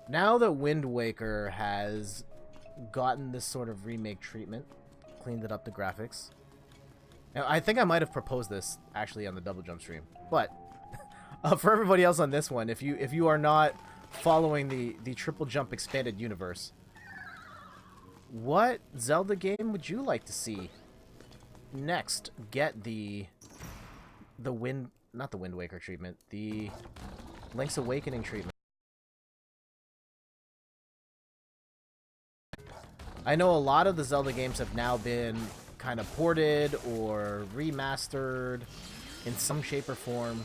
now that Wind Waker has gotten this sort of remake treatment, cleaned it up the graphics. Now, I think I might have proposed this actually on the Double Jump stream, but for everybody else on this one, if you are not following the Triple Jump expanded universe, what Zelda game would you like to see next get the not the Wind Waker treatment, the Link's Awakening treatment? I know a lot of the Zelda games have now been kind of ported or remastered in some shape or form.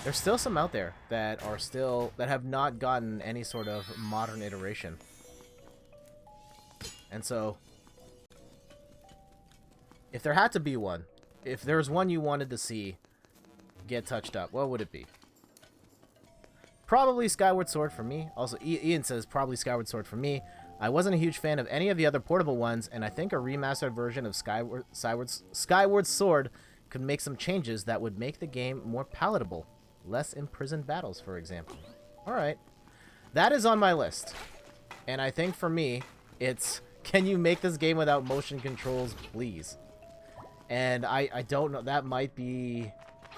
There's still some out there that have not gotten any sort of modern iteration. And so, if there had to be one, if there's one you wanted to see get touched up, what would it be? Probably Skyward Sword for me. Also, Ian says probably Skyward Sword for me. I wasn't a huge fan of any of the other portable ones, and I think a remastered version of Skyward Sword could make some changes that would make the game more palatable. Less imprisoned battles, for example. Alright. That is on my list. And I think for me, it's, can you make this game without motion controls, please? And I don't know, that might be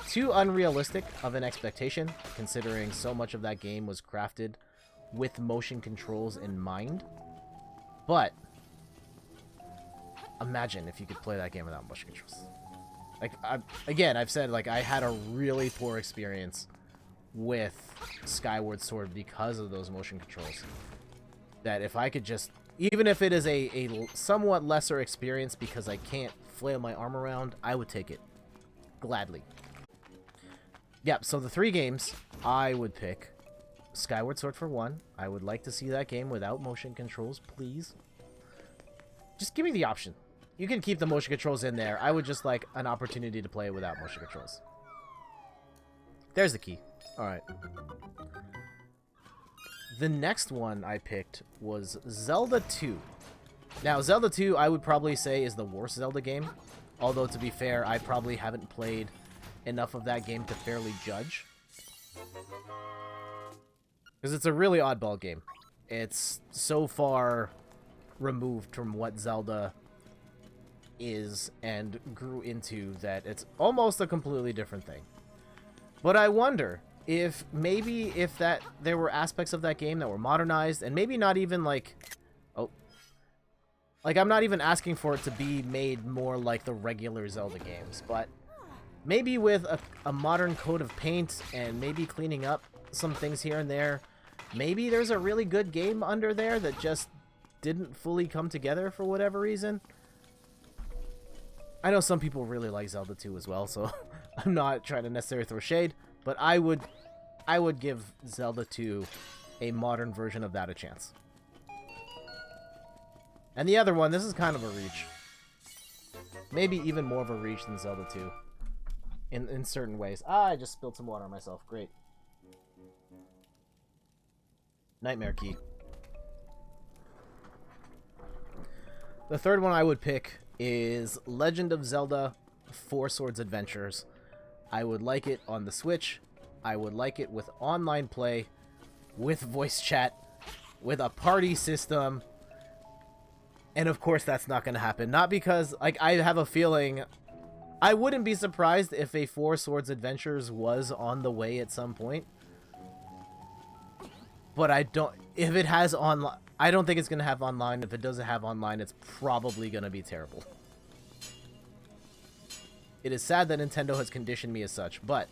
too unrealistic of an expectation, considering so much of that game was crafted with motion controls in mind. But imagine if you could play that game without motion controls. Like, again, I've said, like, I had a really poor experience with Skyward Sword because of those motion controls. That if I could just, even if it is a somewhat lesser experience because I can't flail my arm around, I would take it. Gladly. Yep, so the 3 games I would pick. Skyward Sword for 1. I would like to see that game without motion controls, please. Just give me the option. You can keep the motion controls in there. I would just like an opportunity to play it without motion controls. There's the key. Alright. The next one I picked was Zelda 2. Now, Zelda 2, I would probably say, is the worst Zelda game. Although, to be fair, I probably haven't played enough of that game to fairly judge. Because it's a really oddball game. It's so far removed from what Zelda is and grew into that it's almost a completely different thing. But I wonder if maybe there were aspects of that game that were modernized, and maybe not even like, like, I'm not even asking for it to be made more like the regular Zelda games, but maybe with a modern coat of paint and maybe cleaning up some things here and there. Maybe there's a really good game under there that just didn't fully come together for whatever reason. I know some people really like Zelda 2 as well, so I'm not trying to necessarily throw shade, but I would give Zelda 2 a modern version of that a chance. And the other one, this is kind of a reach. Maybe even more of a reach than Zelda 2 in certain ways. Ah, I just spilled some water on myself. Great. Nightmare Key. The third one I would pick is Legend of Zelda 4 Swords Adventures. I would like it on the Switch. I would like it with online play, with voice chat, with a party system. And of course that's not going to happen. Not because, like, I have a feeling, I wouldn't be surprised if a 4 Swords Adventures was on the way at some point. But if it has online, I don't think it's going to have online. If it doesn't have online, it's probably going to be terrible. It is sad that Nintendo has conditioned me as such, but